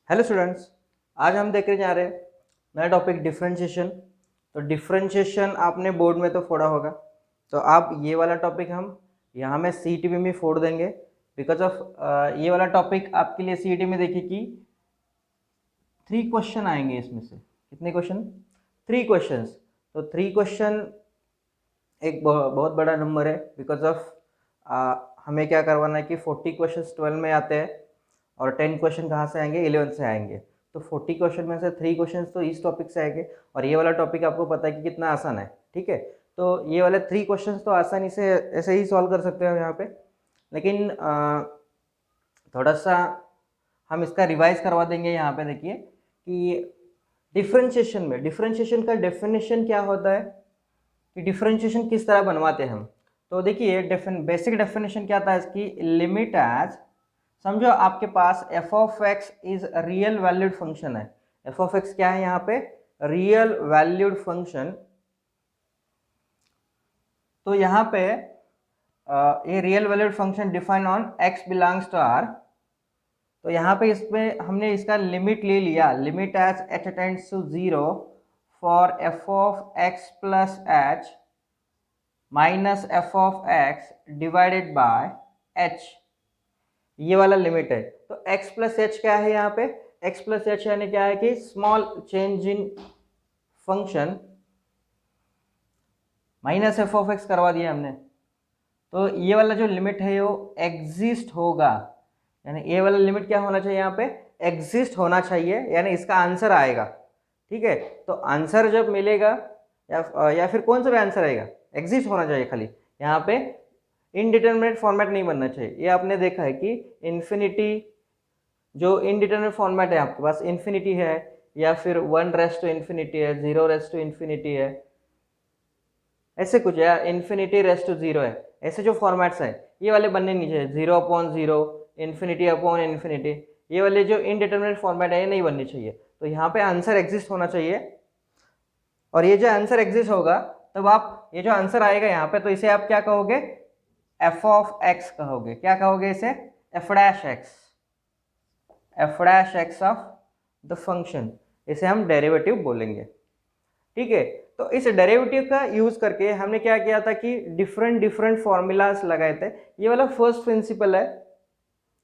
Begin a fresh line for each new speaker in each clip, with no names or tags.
Hello students, आज हम देखने जा रहे हैं नया टॉपिक डिफरेंशिएशन। तो डिफरेंशिएशन आपने बोर्ड में तो फोड़ा होगा, तो आप ये वाला टॉपिक हम यहाँ में सीईटी में फोड़ देंगे। बिकॉज ऑफ ये वाला टॉपिक आपके लिए सीईटी में देखिए कि 3 क्वेश्चन आएंगे। इसमें से कितने क्वेश्चन? 3 क्वेश्चंस। तो 3 क्वेश्चन एक बहुत बड़ा नंबर है। बिकॉज ऑफ हमें क्या करवाना है कि 40 क्वेश्चंस 12 में आते हैं और 10 क्वेश्चन कहाँ से आएंगे? 11 से आएंगे। तो 40 क्वेश्चन में से 3 क्वेश्चन तो इस टॉपिक से आएंगे, और ये वाला टॉपिक आपको पता है कि कितना आसान है। ठीक है, तो ये वाले 3 क्वेश्चन तो आसानी से ऐसे ही सॉल्व कर सकते हैं यहाँ पे। लेकिन थोड़ा सा हम इसका रिवाइज करवा देंगे। यहाँ पे देखिए कि डिफरेंशिएशन का डेफिनेशन क्या होता है, कि डिफरेंशिएशन किस तरह बनवाते हैं हम। तो देखिए बेसिक डेफिनेशन क्या था इसकी, लिमिट एज, समझो आपके पास f of x is real valued function है। एफ ऑफ एक्स क्या है यहाँ पे? Real valued function. तो यहाँ पे ये real valued function defined on x belongs to R. तो यहाँ पे इसमें हमने इसका लिमिट ले लिया, limit as h tends to 0 for f of x plus h minus f of x divided by h. ये वाला लिमिट है। तो x प्लस एच क्या है यहाँ पे? x प्लस एच यानी क्या है कि small change in function minus f of x करवा दिया हमने। तो ये वाला जो लिमिट है वो एग्जिस्ट होगा, यानी ये वाला लिमिट क्या होना चाहिए यहाँ पे? एग्जिस्ट होना चाहिए, यानी इसका आंसर आएगा। ठीक है, तो आंसर जब मिलेगा या फिर कौन सा भी आंसर आएगा, एग्जिस्ट होना चाहिए खाली। यहाँ पे इनडिटरमिनेट फॉर्मेट नहीं बनना चाहिए। ये आपने देखा है कि इन्फिनिटी, जो इनडिटरमिनेट फॉर्मेट है आपके पास, इन्फिनिटी है या फिर 1 रेस टू इन्फिनिटी है, 0 रेस टू इन्फिनिटी है, ऐसे कुछ है, इन्फिनिटी रेस टू 0 है, ऐसे जो फॉर्मेट्स हैं ये वाले बनने नहीं चाहिए। 0/0, इन्फिनिटी अपॉन इन्फिनिटी, ये वाले जो इनडिटरमिनेट फॉर्मेट है ये नहीं बननी चाहिए। तो यहाँ पे आंसर एग्जिस्ट होना चाहिए, और ये जो आंसर एग्जिस्ट होगा तब आप ये जो आंसर आएगा यहाँ पे, तो इसे आप क्या कहोगे? एफ ऑफ एक्स कहोगे। क्या कहोगे इसे? F dash x, F dash x of the function. इसे हम डेरिवेटिव बोलेंगे। ठीक है, तो इस डेरिवेटिव का यूज करके हमने क्या किया था कि डिफरेंट फॉर्मूलाज लगाए थे। ये वाला फर्स्ट प्रिंसिपल है।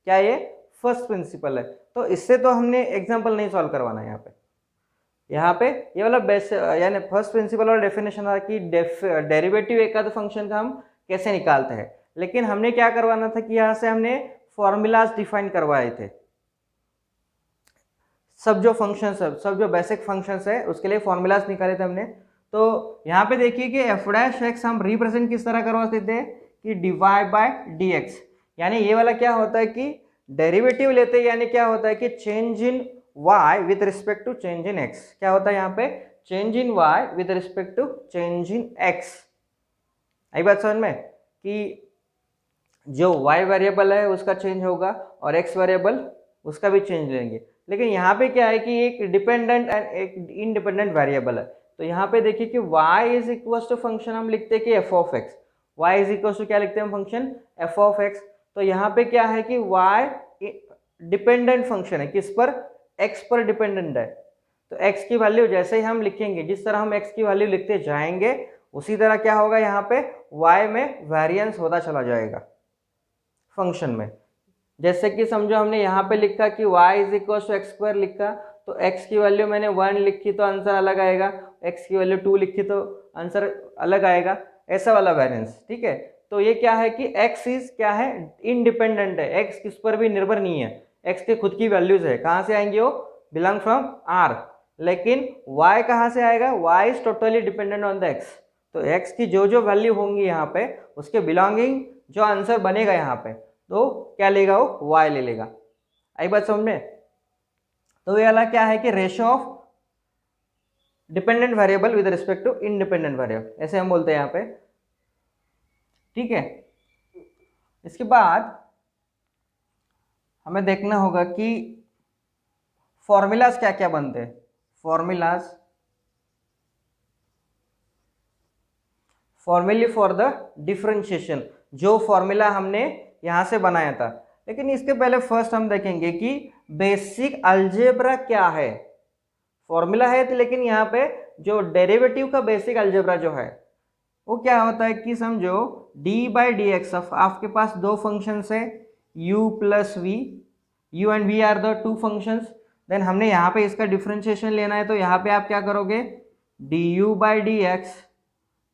क्या ये फर्स्ट प्रिंसिपल है? तो इससे तो हमने एग्जांपल नहीं सॉल्व करवाना है यहाँ पे ये वाला बेस, यानी फर्स्ट प्रिंसिपल वाला डेफिनेशन था कि डेरिवेटिव एक आध फंक्शन का हम कैसे निकालते हैं। लेकिन हमने क्या करवाना था कि यहाँ से हमने फॉर्मूलाज डिफाइन करवाए थे। सब जो फंक्शंस है, सब जो बेसिक फंक्शंस है उसके लिए फॉर्मूलाज निकाले थे हमने। तो यहाँ पे देखिए कि एफ डैश एक्स हम रिप्रेजेंट किस तरह करवाते थे कि डिवाइड बाय डी एक्स। यानी ये वाला क्या होता है कि डेरिवेटिव लेते हैं, यानी क्या होता है कि change in y with respect to change in x। क्या होता है यहाँ पे? Change in y with respect to change in x। आई बात समझ में कि जो y वेरिएबल है उसका चेंज होगा और x वेरिएबल उसका भी चेंज लेंगे। लेकिन यहाँ पे क्या है कि एक डिपेंडेंट एंड एक इंडिपेंडेंट वेरिएबल है। तो यहाँ पे देखिए कि y is equal to function हम लिखते हैं कि f of x. y is equal to क्या लिखते हैं हम? Function f of x. तो यहाँ पे क्या है कि y डिपेंडेंट फंक्शन है, किस पर? x पर डिपेंडेंट है। तो x की वैल्यू जैसे ही हम लिखेंगे, जिस तरह हम x की वैल्यू लिखते जाएंगे उसी तरह क्या होगा यहाँ पे y में वेरिएंस होता चला जाएगा फंक्शन में। जैसे कि समझो हमने यहाँ पे लिखा कि y is equal to x square लिखा, तो x की वैल्यू मैंने 1 लिखी तो आंसर अलग आएगा, x की वैल्यू 2 लिखी तो आंसर अलग आएगा, ऐसा वाला वेरिएंस। ठीक है, तो ये क्या है कि x इज क्या है? इंडिपेंडेंट है, x किस पर भी निर्भर नहीं है, x के खुद की वैल्यूज है। कहाँ से आएंगे वो? Belong from r। लेकिन y कहाँ से आएगा? y is totally dependent on the x। तो x की जो जो वैल्यू होंगी यहाँ पे उसके बिलोंगिंग जो आंसर बनेगा यहाँ पे, तो क्या लेगा वो? y ले लेगा। आई बात समझ में? तो ये वाला क्या है कि ratio of dependent variable with respect to independent variable, ऐसे हम बोलते हैं यहाँ पे। ठीक है, इसके बाद हमें देखना होगा कि फॉर्मूलाज क्या क्या बनते हैं। फॉर्मूले फॉर द डिफरेंशिएशन, जो फॉर्मूला हमने यहां से बनाया था। लेकिन इसके पहले फर्स्ट हम देखेंगे कि बेसिक अलजेब्रा क्या है, फॉर्मूला है तो, लेकिन यहाँ पे जो डेरिवेटिव का बेसिक अलजेब्रा जो है वो क्या होता है कि समझो d by d x of, आपके पास दो फंक्शंस है u plus v, u and v are the two functions, then हमने यहाँ पे इसका डिफरेंशिएशन लेना है, तो यहाँ पे आप क्या करोगे d u by d x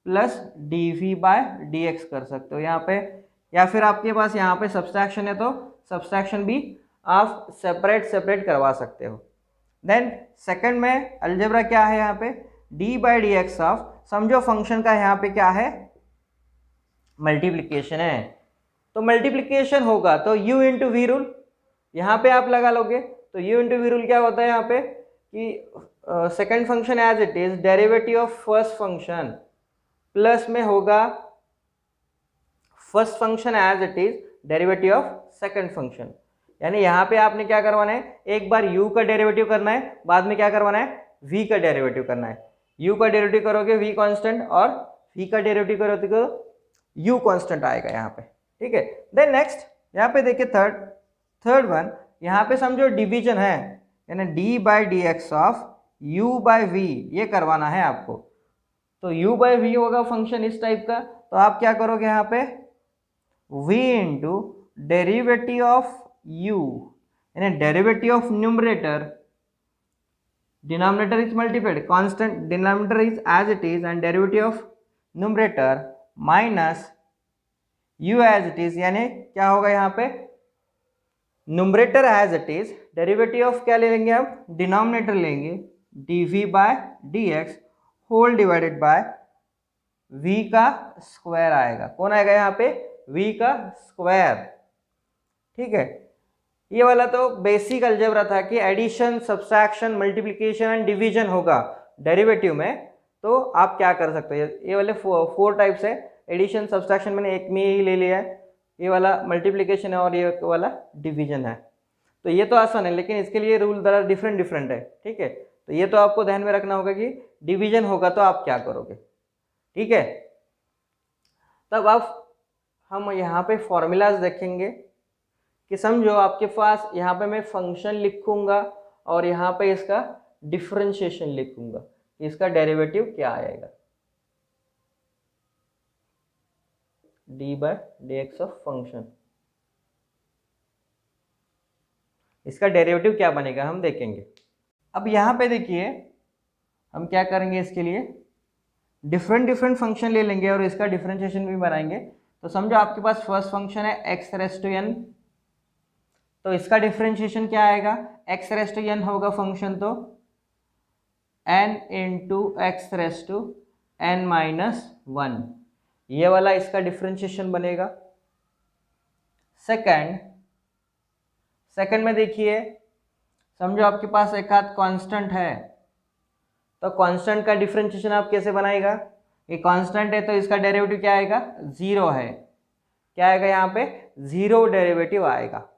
plus d v by d x कर सकते हो यहाँ पे, या फिर आपके पास यहाँ पे सब्सट्रैक्शन है तो सब्सट्रैक्शन भी आप सेपरेट सेपरेट करवा सकते हो। देन सेकंड में अलजेब्रा क्या है यहाँ पे d by d x of, समझो फंक्शन का यहाँ पे क्या है मल्टीप्लिकेशन है, तो मल्टीप्लिकेशन होगा तो u इंटू वी रूल यहाँ पे आप लगा लोगे, तो u इंटू वी रूल क्या होता है यहाँ पे कि second function as it is derivative of first function plus में होगा first function as it is derivative of second function, यानी यहाँ पे आपने क्या करवाना है, एक बार u का डेरिवेटिव करना है, बाद में क्या करवाना है v का डेरिवेटिव करना है, u का डेरिवेटिव करोगे v कांस्टेंट और v का डेरिवेटिव करोगे तो u कांस्टेंट आएगा यहाँ पे, ठीक है। देन नेक्स्ट यहाँ पे देखिए थर्ड वन, यहाँ पे समझो डिवीजन है, यानी d by d x of u by v, ये करवाना है आपको, तो u बाई v होगा फंक्शन इस टाइप का, तो आप क्या करोगे यहाँ पे v into derivative of u, यानी derivative of numerator, denominator is multiplied, constant denominator is as it is and derivative of numerator minus u as it is, यानी क्या होगा यहाँ पे numerator as it is, derivative of क्या ले लेंगे हम डिनोमिनेटर लेंगे dv by dx whole divided by v का स्क्वायर आएगा, कौन आएगा यहाँ पे v का स्क्वायर, ठीक है। ये वाला तो बेसिक अलजेब्रा था कि addition subtraction multiplication and division होगा डेरिवेटिव में, तो आप क्या कर सकते हो, ये वाले फोर टाइप्स है, एडिशन सब्सट्रैक्शन मैंने एक में ही ले लिया है, ये वाला मल्टीप्लिकेशन है और ये वाला डिवीजन है, तो ये तो आसान है, लेकिन इसके लिए रूल जरा डिफरेंट है, ठीक है। तो ये तो आपको ध्यान में रखना होगा कि डिवीजन होगा तो आप क्या करोगे, ठीक है। तब अब हम यहाँ पे फॉर्मूलाज देखेंगे कि समझो आपके पास यहाँ पे मैं फंक्शन लिखूंगा और यहाँ पे इसका डिफरेंशिएशन लिखूंगा, इसका डेरिवेटिव क्या आएगा d by d x of function, इसका डेरिवेटिव क्या बनेगा हम देखेंगे। अब यहाँ पे देखिए हम क्या करेंगे, इसके लिए डिफरेंट फंक्शन ले लेंगे और इसका डिफरेंशिएशन भी बनाएंगे। तो समझो आपके पास फर्स्ट फंक्शन है x रेस टू n, तो इसका डिफरेंशिएशन क्या आएगा x रेस टू n होगा फंक्शन, तो n into x raise to n minus 1, ये वाला इसका डिफरेंशिएशन बनेगा। सेकंड में देखिए समझो आपके पास एक आध कांस्टेंट है, तो कांस्टेंट का डिफरेंशिएशन आप कैसे बनाएगा, ये कांस्टेंट है तो इसका डेरिवेटिव क्या आएगा 0 है, क्या आएगा यहाँ पे 0 डेरिवेटिव आएगा।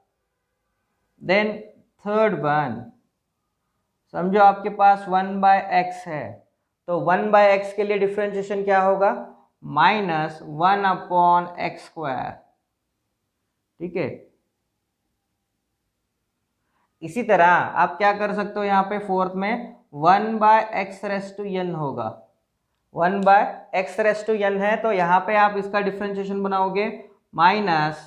देन थर्ड वन, समझो आपके पास 1 बाय एक्स है, तो 1 बाय एक्स के लिए डिफरेंशिएशन क्या होगा माइनस 1 अपॉन एक्स स्क्वायर, ठीक है। इसी तरह आप क्या कर सकते हो, यहाँ पे फोर्थ में 1 by x raise to n होगा, 1 by x raise to n है, तो यहाँ पे आप इसका डिफरेंशिएशन बनाओगे minus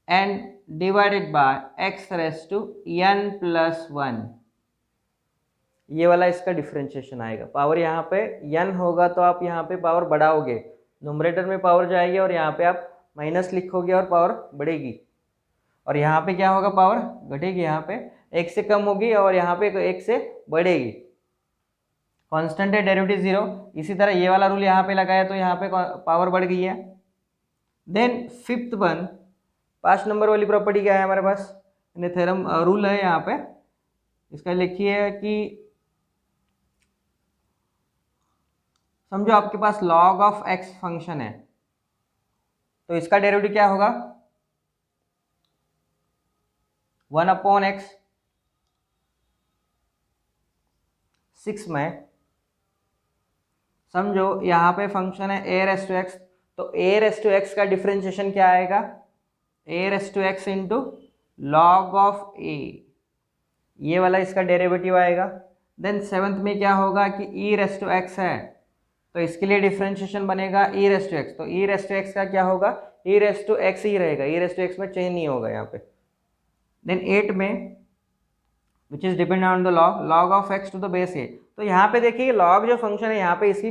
n divided by x raise to n plus 1, ये वाला इसका डिफरेंशिएशन आएगा। पावर यहाँ पे n होगा तो आप यहाँ पे पावर बढ़ाओगे, न्यूमरेटर में पावर जाएगी और यहाँ पे आप माइनस लिखोगे और पावर बढ़ेगी, और यहाँ पे क्या होगा पावर घटेगी, यहाँ पे एक से कम होगी और यहाँ पे एक से बढ़ेगी। कांस्टेंट है डेरिवेटिव 0, इसी तरह ये वाला रूल यहाँ पे लगाया तो यहाँ पे पावर बढ़ गई है। देन फिफ्थ वन, 5 नंबर वाली प्रॉपर्टी क्या है हमारे पास, थ्योरम रूल है यहाँ पे, इसका लिखिए कि समझो आपके पास log ऑफ x फंक्शन है, तो इसका डेरिवेटिव क्या होगा 1 अपॉन एक्स। 6 में समझो यहाँ पे फंक्शन है a रेस टू एक्स, तो a रेस टू एक्स का डिफरेंशिएशन क्या आएगा a raise to x into log of a, ये वाला इसका डेरिवेटिव आएगा। देन सेवंथ में क्या होगा कि ई रेस टू एक्स है, तो इसके लिए डिफ्रेंशिएशन बनेगा ई रेस टू एक्स, तो ई रेस टू एक्स का क्या होगा, ई रेस टू एक्स ही रहेगा, ई रेस टू एक्स में चेंज नहीं होगा यहाँ पे। देन 8 में which is depend on the log of x to the base a, तो यहाँ पे देखिए लॉग जो फंक्शन है यहाँ पे इसकी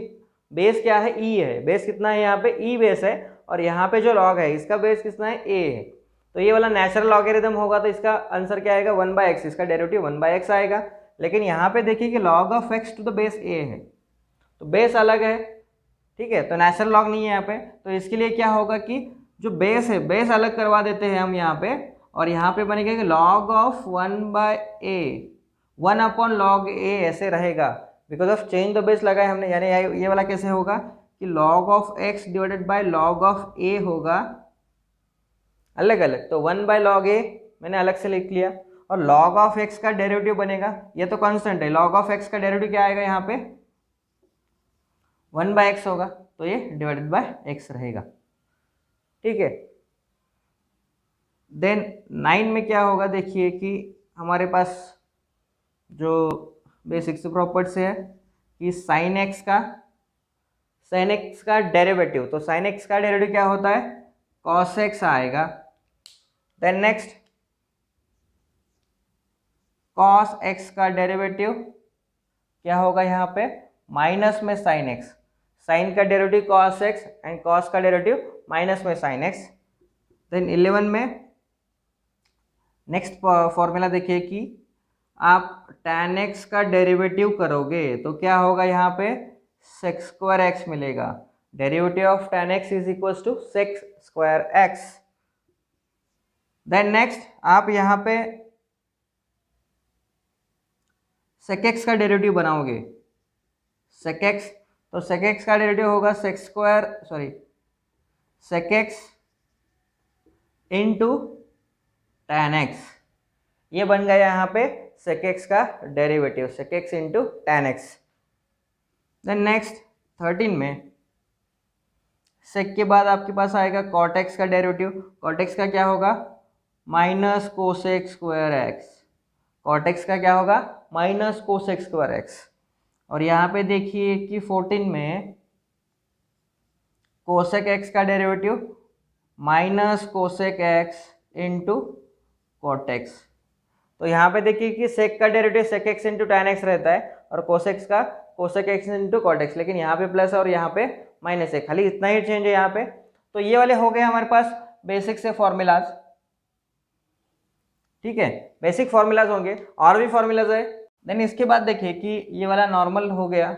बेस क्या है, ई है, बेस कितना है यहाँ पे, ई बेस है, और यहाँ पे जो लॉग है इसका बेस कितना है, ए है, तो ये वाला नेचुरल लॉगरिथम होगा, तो इसका आंसर क्या आएगा, 1/x, इसका डेरिवेटिव 1/x आएगा। लेकिन यहाँ पे देखिए कि log of x to the base a है, तो बेस अलग है, ठीक है, तो नेचुरल लॉग नहीं है यहाँ पे, तो इसके लिए क्या होगा कि जो बेस है बेस अलग करवा देते हैं हम यहाँ पे, और यहाँ पे बनेगा कि log of 1/a, 1/log a ऐसे रहेगा, because of change the base लगा है हमने, यानी ये वाला कैसे होगा कि log of x divided by log of a होगा अलग अलग, तो 1/log a मैंने अलग से लिख लिया, और log ऑफ x का डेरिवेटिव बनेगा, ये तो कांस्टेंट है, log ऑफ x का डेरिवेटिव क्या आएगा यहाँ पे 1/x होगा, तो ये डिवाइडेड बाय x रहेगा, ठीक है। देन 9 में क्या होगा, देखिए कि हमारे पास जो बेसिक्स प्रॉपर्टी है कि sin x का डेरिवेटिव, तो sin x का डेरिवेटिव क्या होता है, cos x आएगा। देन नेक्स्ट cos x का डेरिवेटिव क्या होगा यहाँ पे, माइनस में sin x, sin का derivative cos x and cos का डेरिवेटिव माइनस में sin x। देन 11 में नेक्स्ट फॉर्मूला देखिए कि आप tan x का डेरिवेटिव करोगे तो क्या होगा, यहाँ पे sec स्क्वायर x मिलेगा, derivative of tan x is equal to sec square x। Then next आप यहाँ पे sec x का डेरिवेटिव बनाओगे, sec x, तो sec x का डेरिवेटिव होगा sec x into tan x, ये बन गया यहाँ पे sec x का derivative, sec x into tan x। Then next 13 में sec के बाद आपके पास आएगा cot x का डेरिवेटिव, cot x का क्या होगा minus cosec square x, cot x का क्या होगा माइनस कोसेक स्क्वायर x। और यहाँ पे देखिए कि 14 में कोसेक x का derivative minus cosec x into cot x, तो यहाँ पे देखिए कि सेक का derivative sec x into tan x रहता है, और कोसेक्स का cosec x into cot x, लेकिन यहाँ पे प्लस है और यहाँ पे माइनस है, खाली इतना ही चेंज है यहाँ पे। तो ये वाले हो गए हमारे पास बेसिक से फॉर्मूलाज, ठीक है, बेसिक फॉर्मूलाज होंगे, और भी फॉर्मूलाज है। देन इसके बाद देखिए कि ये वाला नॉर्मल हो गया,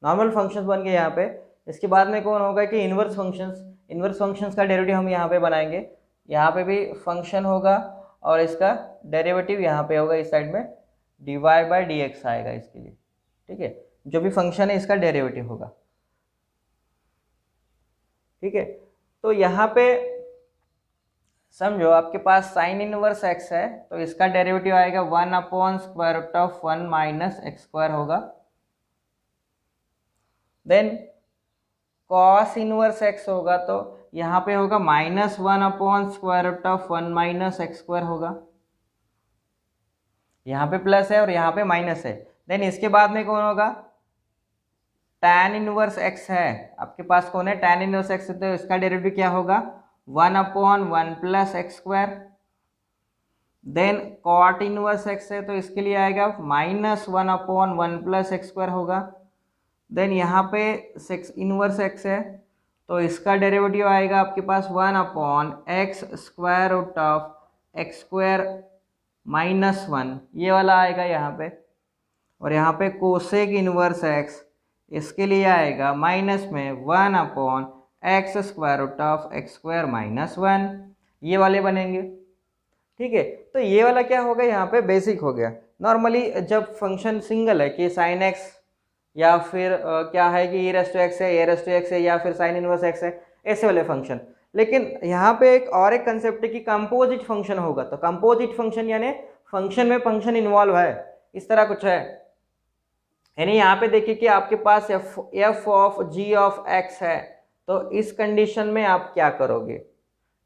नॉर्मल फंक्शंस बन गए यहाँ पे। इसके बाद में कौन होगा कि इन्वर्स फंक्शंस का डेरिवेटिव हम यहाँ पे बनाएंगे, यहाँ पे भी फंक्शन होगा और इसका डेरिवेटिव यहाँ पे होगा, इस साइड में dy/dx आएगा इसके लिए, ठीक है, जो भी फंक्शन है इसका डेरिवेटिव होगा, ठीक है। तो यहाँ पे समझो आपके पास sin इनवर्स x है, तो इसका डेरिवेटिव आएगा 1/(1 - x² होगा। देन cos इनवर्स x होगा, तो यहाँ पे होगा -1/(1 - x² होगा, यहाँ पे प्लस है और यहाँ पे माइनस है। देन इसके बाद में कौन होगा, tan इनवर्स x है आपके पास, कौन है tan इनवर्स x है, तो इसका डेरिवेटिव क्या होगा 1/(1 + x²। Then cot inverse x है, तो इसके लिए आएगा -1/(1 + x² होगा। देन यहाँ पे सेक्स इनवर्स x है, तो इसका डेरिवेटिव आएगा आपके पास 1/(x²(x²) -1, ये वाला आएगा यहाँ पे। और यहाँ पे कोसेक इनवर्स x, इसके लिए आएगा माइनस में 1/(x²(x²) -1, ये वाले बनेंगे, ठीक है। तो ये वाला क्या होगा, यहाँ पे बेसिक हो गया। नॉर्मली जब फंक्शन सिंगल है कि sin x या फिर क्या है कि e⁻x है, a⁻x है, या फिर sin इनवर्स x है, ऐसे वाले फंक्शन। लेकिन यहाँ पे और एक कंसेप्ट है कि कंपोजिट फंक्शन होगा, तो कंपोजिट फंक्शन यानी फंक्शन में फंक्शन इन्वॉल्व है, इस तरह कुछ है। यानी यहाँ पे देखिए कि आपके पास f of g of x है, तो इस कंडीशन में आप क्या करोगे,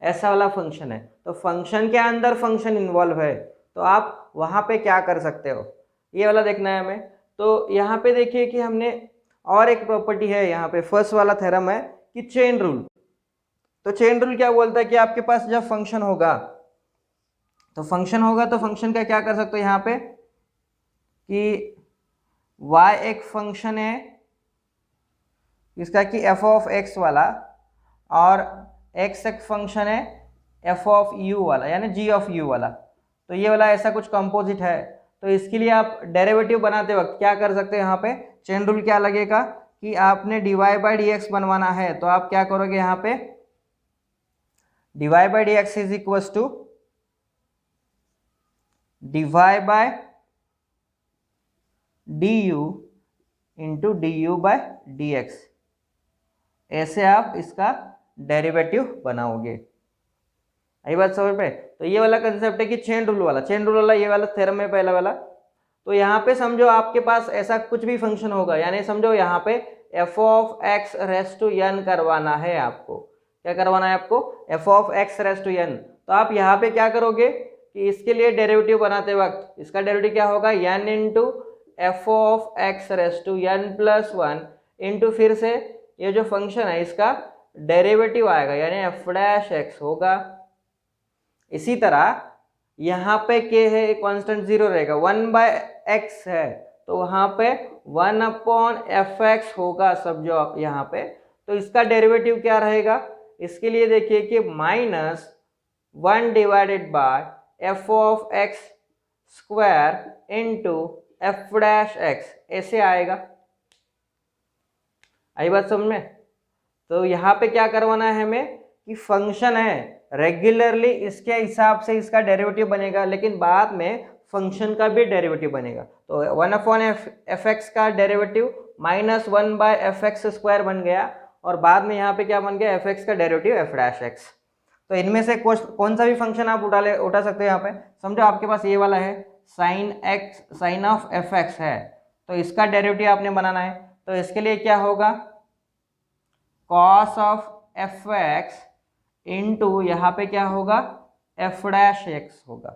ऐसा वाला फंक्शन है, तो फंक्शन के अंदर फंक्शन इन्वॉल्व है, तो आप वहाँ पे क्या कर सकते हो, ये वाला देखना है हमें। तो यहाँ पे देखिए कि हमने और एक प्रॉपर्टी है यहाँ पे, फर्स्ट वाला थ्योरम है कि चेन रूल। तो चेन रूल क्या बोलता है कि आपके पास जब फंक्शन होगा तो फंक्शन का क्या कर सकते हो यहाँ पे कि y एक फंक्शन है इसका कि f ऑफ x वाला, और x एक फंक्शन है f ऑफ u वाला यानी g ऑफ u वाला। तो ये वाला ऐसा कुछ कंपोजिट है, तो इसके लिए आप डेरिवेटिव बनाते वक्त क्या कर सकते हैं, यहाँ पे चेन रूल क्या लगेगा कि आपने dy बाई डी एक्स बनवाना है, तो आप क्या करोगे यहाँ पे dy by d x is equal to dy by du into du by d x, ऐसे आप इसका डेरिवेटिव बनाओगे। आई बात समझ में। तो ये वाला कंसेप्ट है कि चेन रूल वाला ये वाला थ्योरम है पहला वाला। तो यहाँ पे समझो आपके पास ऐसा कुछ भी फंक्शन होगा, यानी समझो यहाँ पे f of x raise to n करवाना है आपको। क्या करवाना है आपको? f of x raise to n। तो आप यहाँ पे क्या करोगे कि इसके लिए डेरिवेटिव बनाते वक्त इसका डेरिवेटिव क्या होगा, n into f of x raise to n plus one into फिर से ये जो फंक्शन है इसका डेरिवेटिव आएगा यानी एफ डैश एक्स होगा। इसी तरह यहाँ पे k है कांस्टेंट 0 रहेगा, 1 बाय एक्स है तो वहाँ पे 1 अपॉन एफ एक्स होगा सब जो यहाँ पे। तो इसका डेरिवेटिव क्या रहेगा, इसके लिए देखिए कि minus 1 divided by f of x square into f dash x, ऐसे आएगा। आई बात समझ में। तो यहाँ पे क्या करवाना है हमें कि फंक्शन है रेगुलरली इसके हिसाब से इसका डेरिवेटिव बनेगा, लेकिन बाद में फंक्शन का भी डेरिवेटिव बनेगा। तो 1 अपॉन एफ एक्स का derivative minus 1 by f x square बन गया, और बाद में यहाँ पे क्या बन गया, एफ एक्स का डेरिवेटिव एफ डैश एक्स। तो इनमें से कौन सा भी फंक्शन आप उठा सकते हैं। यहाँ पे समझो आपके पास ये वाला है साइन ऑफ एफ एक्स है, तो इसका डेरिवेटिव आपने बनाना है। तो इसके लिए क्या होगा, cos of f x into यहाँ पे क्या होगा एफ डैश एक्स होगा।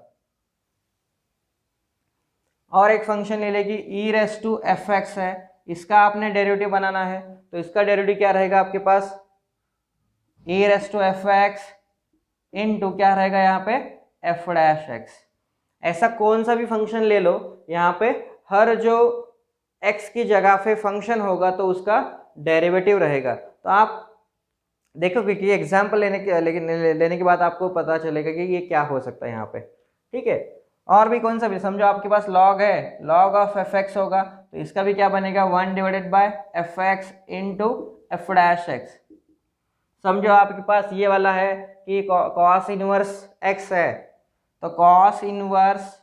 और एक फंक्शन ले लेगी ई रेस टू एफ एक्स है, इसका आपने डेरिवेटिव बनाना है। तो इसका डेरिवेटिव क्या रहेगा आपके पास, e raise to f x into क्या रहेगा यहाँ पे एफ डैश एक्स। ऐसा कौन सा भी फंक्शन ले लो, यहाँ पे हर जो x की जगह पे फंक्शन होगा तो उसका डेरिवेटिव रहेगा। तो आप देखोगे कि एग्जाम्पल लेने के बाद आपको पता चलेगा कि ये क्या हो सकता है यहाँ पे। ठीक है, और भी कौन सा भी, समझो आपके पास लॉग है, लॉग ऑफ एफ एक्स होगा, तो इसका भी क्या बनेगा 1 divided by f x into f dash x. समझो आपके पास ये वाला है कि कॉस इनवर्स एक्स है, तो कॉस इनवर्स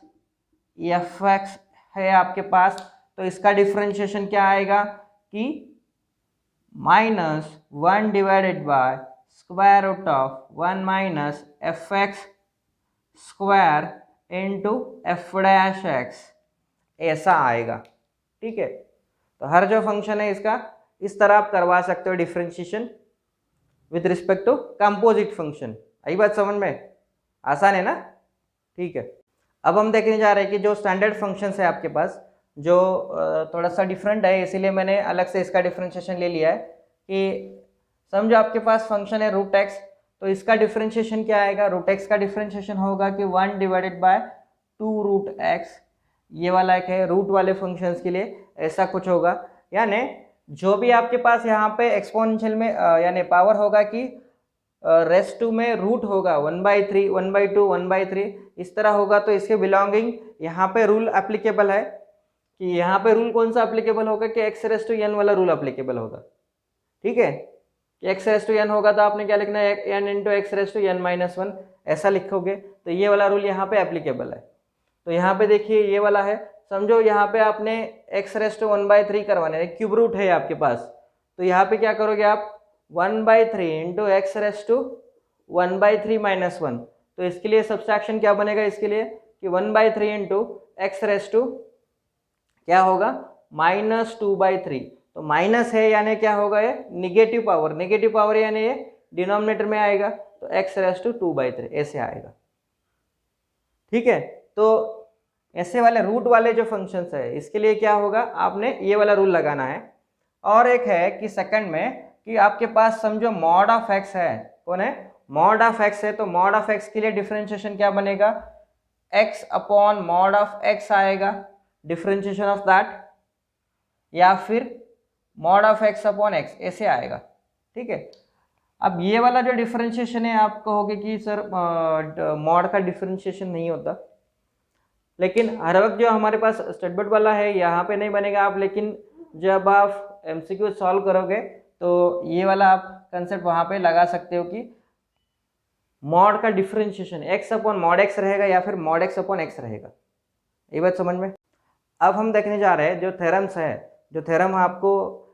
एफ एक्स है आपके पास, तो इसका डिफरेंशिएशन क्या आएगा कि minus 1 divided by square root of 1 minus f x square into f dash x, ऐसा आएगा। ठीक है, तो हर जो फंक्शन है इसका इस तरह आप करवा सकते हो differentiation with respect to composite function. आई बात समझ में, आसान है ना। ठीक है, अब हम देखने जा रहे हैं कि जो स्टैंडर्ड फंक्शंस है आपके पास जो थोड़ा सा डिफरेंट है, इसीलिए मैंने अलग से इसका डिफरेंशिएशन ले लिया है कि समझो आपके पास फंक्शन है रूट एक्स, तो इसका डिफरेंशिएशन क्या आएगा, रूट एक्स का डिफरेंशिएशन होगा कि 1 डिवाइडेड बाय 2 रूट एक्स। ये वाला एक है रूट वाले फंक्शंस के लिए ऐसा कुछ होगा, यानी जो भी आपके पास यहाँ पे एक्सपोनेंशियल में यानी पावर होगा कि रेस टू में रूट होगा 1/3 1/2 1/3 इस तरह होगा, तो इसके बिलोंगिंग यहाँ पे रूल एप्लीकेबल है कि यहाँ पे रूल कौन सा एप्लीकेबल होगा कि एक्स रेस टू एन वाला रूल एप्लीकेबल होगा। ठीक है, कि एक्स रेस टू एन होगा तो आपने क्या लिखना है, n into x raise to n minus 1 ऐसा लिखोगे, तो ये वाला रूल यहाँ पे एप्लीकेबल है। तो यहाँ पे देखिए ये वाला है, समझो यहाँ पे आपने एक्स रेस टू 1/3 करवाने, क्यूब रूट है आपके पास, तो यहाँ पे क्या करोगे आप 1/3 into x raise to 1/3 minus 1। तो इसके लिए सब्सट्रैक्शन क्या बनेगा, इसके लिए कि 1/3 इंटू एक्स रेस टू क्या होगा -2/3। तो माइनस है यानी क्या होगा, ये निगेटिव पावर यानी ये डिनोमिनेटर में आएगा, तो x रेस टू 2/3 ऐसे आएगा। ठीक है, तो ऐसे वाले रूट वाले जो फंक्शंस है इसके लिए क्या होगा, आपने ये वाला रूल लगाना है। और एक है कि सेकंड में कि आपके पास समझो मॉड ऑफ x है, कौन है, मॉड ऑफ x है, तो मॉड ऑफ x के लिए डिफरेंशिएशन क्या बनेगा, x upon mod of x आएगा, डिफरेंशिएशन ऑफ दैट, या फिर mod of x upon x ऐसे आएगा। ठीक है, अब ये वाला जो डिफरेंशिएशन है आप कहोगे कि सर मॉड का डिफरेंशिएशन नहीं होता, लेकिन हर वक्त जो हमारे पास स्टेटमेंट वाला है यहाँ पे नहीं बनेगा आप, लेकिन जब आप एमसीक्यू सॉल्व करोगे तो ये वाला आप कंसेप्ट वहाँ पे लगा सकते हो कि मॉड का differentiation x upon mod x रहेगा या फिर मॉड x अपॉन x रहेगा। ये बात समझ में। अब हम देखने जा रहे हैं जो थ्योरम्स है, जो थ्योरम आपको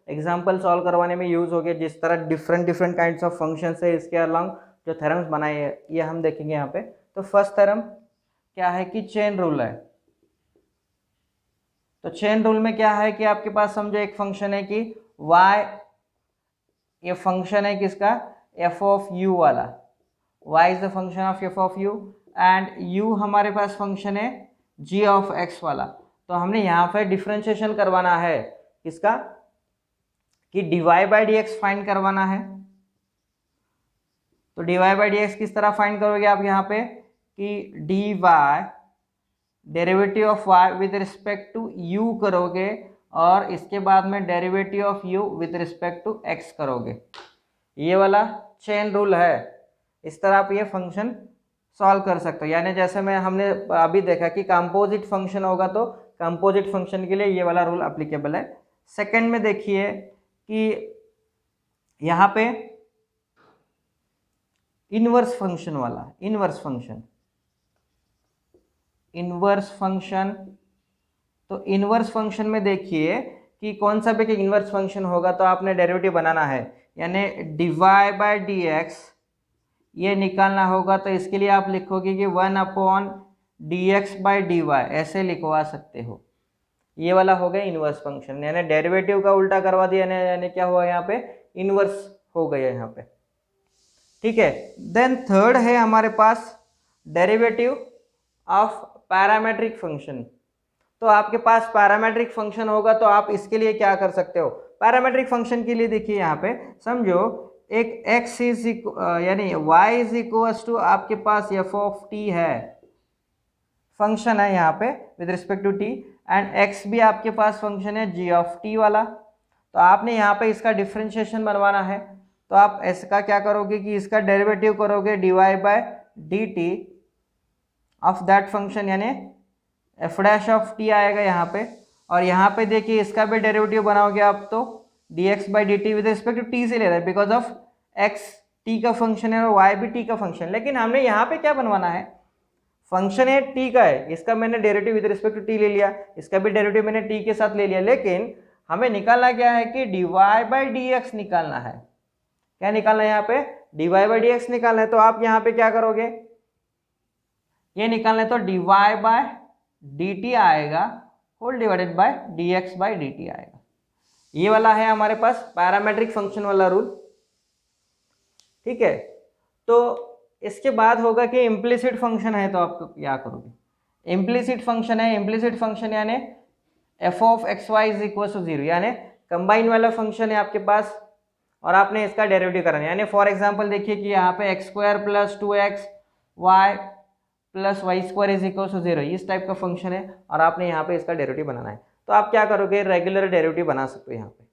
एग्जाम्पल सॉल्व करवाने में यूज हो गया, जिस तरह डिफरेंट काइंड्स ऑफ फंक्शंस है इसके अलॉन्ग जो थ्योरम्स बनाए हैं ये हम देखेंगे यहाँ पे। तो फर्स्ट थ्योरम क्या है कि चेन रूल है। तो चेन रूल में क्या है कि आपके पास समझो एक फंक्शन है कि y, ये फंक्शन है किसका, f ऑफ u वाला, y is the function of f of u and u हमारे पास फंक्शन है g ऑफ x वाला। तो हमने यहाँ पे डिफरेंशिएशन करवाना है किसका, कि dy बाई dx फाइंड करवाना है। तो dy बाई dx किस तरह फाइंड करोगे आप यहाँ पे कि dy derivative of y with respect to u करोगे और इसके बाद में derivative of u with respect to x करोगे। ये वाला चेन रूल है, इस तरह आप ये फंक्शन सॉल्व कर सकते हो। यानी जैसे मैं हमने अभी देखा कि कंपोजिट फंक्शन होगा तो कंपोजिट फंक्शन के लिए ये वाला रूल एप्लीकेबल है। सेकंड में देखिए कि यहाँ पे इनवर्स फंक्शन वाला, इनवर्स फंक्शन, तो इनवर्स फंक्शन में देखिए कि कौन सा भी इनवर्स फंक्शन होगा तो आपने डेरिवेटिव बनाना है, यानी dy बाई dx ये निकालना होगा। तो इसके लिए आप लिखोगे कि 1 अपॉन dx बाई dy ऐसे लिखवा सकते हो। ये वाला हो गया इनवर्स फंक्शन, यानी डेरिवेटिव का उल्टा करवा दिया, यानी क्या हुआ यहाँ पे, इनवर्स हो गया यहाँ पे। ठीक है, देन थर्ड है हमारे पास डेरिवेटिव ऑफ पैरामेट्रिक फंक्शन। तो आपके पास पैरामेट्रिक फंक्शन होगा तो आप इसके लिए क्या कर सकते हो, पैरामेट्रिक फंक्शन के लिए देखिए यहाँ पे समझो एक x इज यानी y इज इक्वल्स टू आपके पास f ऑफ t है, फंक्शन है यहाँ पे with respect to t, and x भी आपके पास फंक्शन है g ऑफ t वाला। तो आपने यहाँ पे इसका डिफरेंशिएशन बनवाना है, तो आप इसका क्या करोगे कि इसका डेरिवेटिव करोगे dy by dt of that function, यानी एफ डैश ऑफ टी आएगा यहाँ पे। और यहाँ पे देखिए इसका भी डेरिवेटिव बनाओगे आप तो dx by d t with respect to t से ले रहा है, बिकॉज ऑफ x t का फंक्शन है और y भी t का फंक्शन। लेकिन हमने यहाँ पे क्या बनवाना है, फंक्शन है t का है, इसका मैंने derivative with respect to t ले लिया, इसका भी डेरिवेटिव मैंने t के साथ ले लिया, लेकिन हमें निकालना क्या है कि dy बाई dx निकालना है। क्या निकालना है यहाँ पे, dy बाई dx निकालना है। तो आप यहाँ पे क्या करोगे, ये निकालना है तो dy बाय dt आएगा whole divided by dx by dt आएगा। ये वाला है हमारे पास पैरामेट्रिक फंक्शन वाला रूल। ठीक है, तो इसके बाद होगा कि इम्प्लिसिट फंक्शन है, तो आप क्या करोगे, इम्प्लिसिट फंक्शन है, इम्प्लिसिट फंक्शन यानी f of x y is equal to 0, यानी कंबाइन वाला फंक्शन है आपके पास और आपने इसका डेरिवेटिव करना है। यानी फॉर एग्जांपल देखिए कि यहाँ पे x square plus 2x y plus y square is equal to 0, इस टाइप का फंक्शन है और आपने यहाँ पे इसका डेरिवेटिव बनाना है। तो आप क्या करोगे, रेगुलर डेरिवेटिव बना सकते हो। यहाँ पे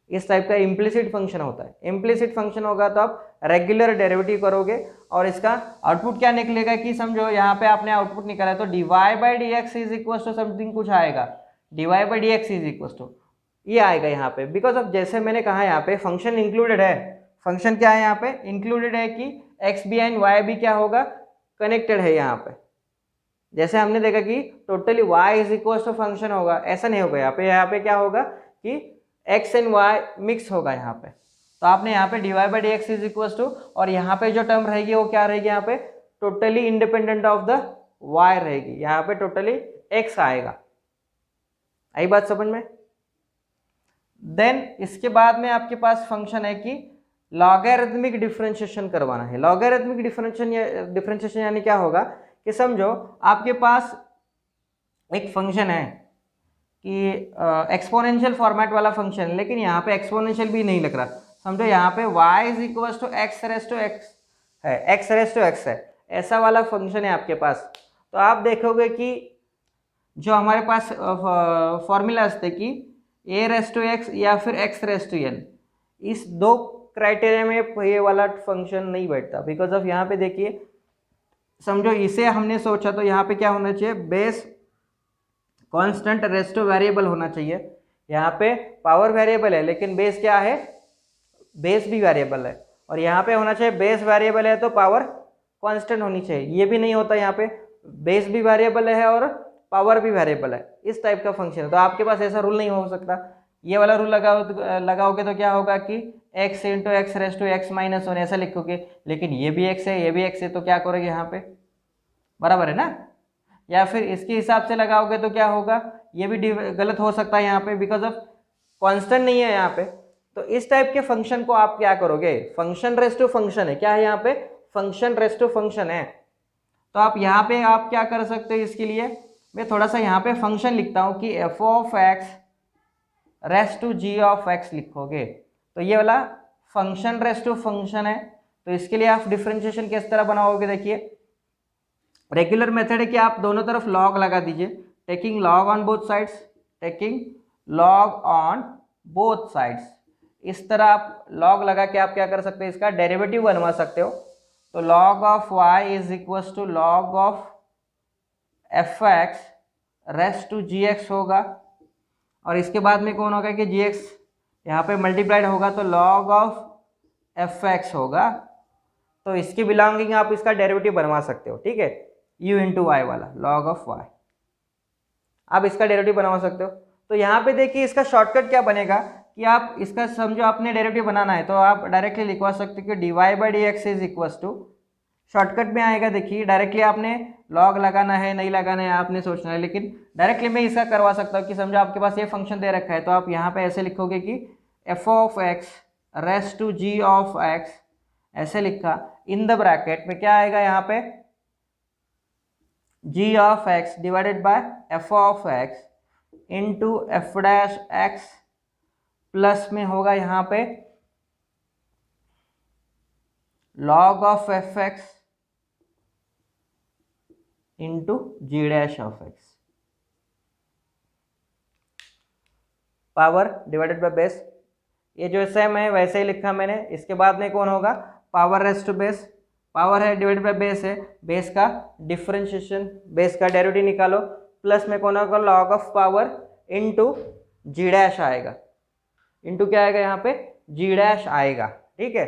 इस टाइप का इम्प्लिसिट फंक्शन होता है, इम्प्लिसिट फंक्शन होगा तो आप रेगुलर डेरिवेटिव करोगे और इसका आउटपुट क्या निकलेगा कि समझो यहाँ पे आपने आउटपुट निकाला तो dy by d x is equal to something कुछ आएगा, dy by d x is equal to ये आएगा यहाँ पे, बिकॉज ऑफ जैसे मैंने कहा यहाँ पे फंक्शन इंक्लूडेड है। फंक्शन क्या है यहाँ पे, इंक्लूडेड है कि एक्स बी एंड वाई भी क्या होगा, कनेक्टेड है। यहाँ पे जैसे हमने देखा कि totally y is equal to function होगा, ऐसा नहीं होगा यहाँ पे क्या होगा कि x एंड y मिक्स होगा यहाँ पे। तो आपने यहाँ पे dy by d x is equal to, और यहाँ पे जो टर्म रहेगी वो क्या रहेगी, यहाँ पे totally independent of the y रहेगी, यहाँ पे टोटली x आएगा। आई बात समझ में। देन इसके बाद में आपके पास फंक्शन है कि लॉगरिथमिक डिफरेंशिएशन करवाना है। लॉगरिथमिक डिफरेंशिएशन यानी क्या होगा कि समझो आपके पास एक फंक्शन है कि एक्सपोनेंशियल फॉर्मेट वाला फंक्शन है, लेकिन यहाँ पे एक्सपोनेंशियल भी नहीं लग रहा। समझो यहाँ पे y is equal to x raise to x है, एक्स रेस टू एक्स है, ऐसा वाला फंक्शन है आपके पास। तो आप देखोगे कि जो हमारे पास फॉर्मूलाज थे कि ए रेस टू एक्स या फिर एक्स रेस टू एन, इस दो क्राइटेरिया में ये वाला फंक्शन नहीं बैठता। बिकॉज ऑफ यहाँ पे देखिए, समझो इसे हमने सोचा तो यहाँ पे क्या होना चाहिए, base constant raise two variable होना चाहिए। यहाँ पे पावर वेरिएबल है लेकिन बेस क्या है, बेस भी वेरिएबल है। और यहाँ पे होना चाहिए बेस वेरिएबल है तो पावर कांस्टेंट होनी चाहिए। ये भी नहीं होता, यहाँ पे बेस भी वेरिएबल है और पावर भी वेरिएबल है, इस टाइप का फंक्शन है। तो आपके पास ऐसा रूल नहीं हो सकता। ये वाला रूल लगाओगे तो क्या होगा कि x into x raise to x minus one ऐसा लिखोगे, लेकिन ये भी x है ये भी x है, तो क्या करोगे यहाँ पे, बराबर है ना। या फिर इसके हिसाब से लगाओगे तो क्या होगा, ये भी गलत हो सकता है यहाँ पे, बिकॉज ऑफ कांस्टेंट नहीं है यहाँ पे। तो इस टाइप के फंक्शन को आप क्या करोगे, फंक्शन रेस टू फंक्शन है, क्या है यहाँ पे, फंक्शन रेस टू फंक्शन है। तो आप यहाँ पे आप क्या कर सकते हो, इसके लिए मैं थोड़ा सा यहाँ पे फंक्शन लिखता हूँ कि f of x raise to g of x लिखोगे, तो ये वाला फंक्शन रेस टू फंक्शन है। तो इसके लिए आप डिफरेंशिएशन किस तरह बनाओगे, देखिए रेगुलर मेथड है कि आप दोनों तरफ लॉग लगा दीजिए, taking log on both sides, taking log on both sides. इस तरह आप लॉग लगा के आप क्या कर सकते हैं, इसका डेरिवेटिव बनवा सकते हो। तो log of y is equal to log of f x raise to g x होगा, और इसके बाद में कौन होगा कि जी एक्स यहाँ पे मल्टीप्लाइड होगा तो लॉग ऑफ एफ एक्स होगा। तो इसकी बिलोंगिंग आप इसका डेरिवेटिव बनवा सकते हो, ठीक है, u इंटू वाई वाला लॉग ऑफ y, आप इसका डेरिवेटिव बनवा सकते हो। तो यहाँ पे देखिए इसका शॉर्टकट क्या बनेगा कि आप इसका समझो आपने डेरिवेटिव बनाना है तो आप डायरेक्टली लिखवा सकते हो कि d y by d x is equal to, shortcut में आएगा, देखिए डायरेक्टली आपने लॉग लगाना है नहीं लगाना है आपने सोचना है, लेकिन डायरेक्टली मैं इसका करवा सकता हूँ कि समझो आपके पास ये फंक्शन दे रखा है, तो आप यहाँ पे ऐसे लिखोगे कि f of x raise to g of x, ऐसे लिखा, इन द ब्रैकेट में क्या आएगा यहाँ पे, g of x divided by f of x into f dash x, plus में होगा यहाँ पे log of f x into g dash of x, power divided by base. ये जो सेम है वैसे ही लिखा मैंने। इसके बाद में कौन होगा, power raise to base, power है डिवाइडेड बाय बेस है, बेस का डिफरेंशिएशन, बेस का डेरिवेटिव निकालो, प्लस में कौन होगा log of power into g dash आएगा, इंटू क्या आएगा यहाँ पे, जी डैश आएगा, ठीक है।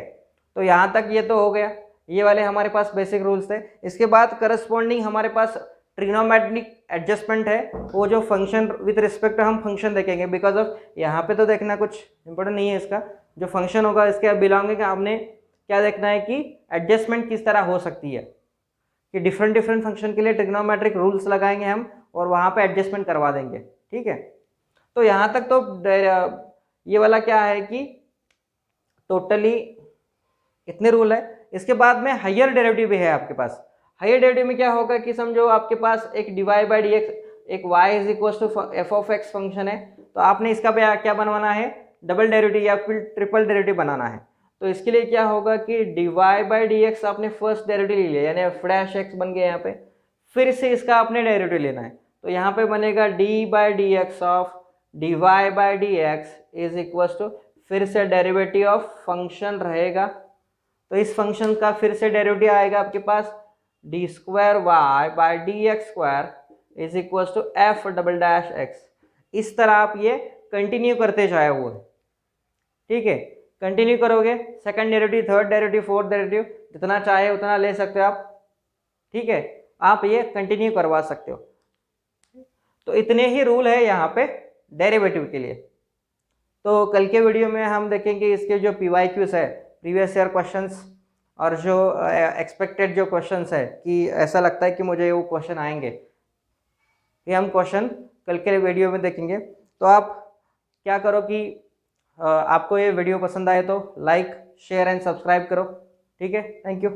तो यहाँ तक ये तो हो गया, ये वाले हमारे पास बेसिक रूल्स थे। इसके बाद करस्पॉन्डिंग हमारे पास ट्रिग्नोमेट्रिक एडजस्टमेंट है, वो जो फंक्शन विद रिस्पेक्ट हम फंक्शन देखेंगे, बिकॉज ऑफ यहाँ पे तो देखना कुछ इंपॉर्टेंट नहीं है, इसका जो फंक्शन होगा इसके बिलोंगिंग आपने क्या देखना है कि एडजस्टमेंट किस तरह हो सकती है, कि डिफरेंट डिफरेंट फंक्शन के लिए ट्रिग्नोमेट्रिक रूल्स लगाएंगे हम और वहाँ पे एडजस्टमेंट करवा देंगे, ठीक है। तो यहाँ तक तो ये वाला क्या है कि टोटली इतने रूल है। इसके बाद में हायर डेरिवेटिव भी है आपके पास। हायर डेरिवेटिव में क्या होगा कि समझो आपके पास एक d y by d x, एक y is equal to f of x function है, तो आपने इसका क्या बनवाना है, डबल डेरिवेटिव या फिर ट्रिपल डेरिवेटिव बनाना है। तो इसके लिए क्या होगा कि d y by d x आपने फर्स्ट डेरिवेटिव ले लिया, यानी एफ डैश एक्स बन गया यहाँ पे, फिर से इसका आपने डेरिवेटिव लेना है। तो यहाँ पे बनेगा d by d x of d y by d x is equal to, फिर से डेरिवेटिव ऑफ फंक्शन रहेगा, तो इस फंक्शन का फिर से डेरिवेटिव आएगा आपके पास d square y by d x square is equal to f double dash x. इस तरह आप ये कंटिन्यू करते जाए वो, ठीक है, कंटिन्यू करोगे, second derivative, third derivative, fourth derivative, जितना चाहे उतना ले सकते हो आप, ठीक है, आप ये कंटिन्यू करवा सकते हो। तो इतने ही रूल है यहाँ पे डेरिवेटिव के लिए। तो कल के वीडियो में हम देखेंगे इसके जो PYQs है, प्रीवियस ईयर क्वेश्चंस, और जो एक्सपेक्टेड जो क्वेश्चंस है कि ऐसा लगता है कि मुझे वो क्वेश्चन आएंगे, ये हम क्वेश्चन कल के वीडियो में देखेंगे। तो आप क्या करो कि आपको ये वीडियो पसंद आए तो लाइक शेयर एंड सब्सक्राइब करो। ठीक है, थैंक यू।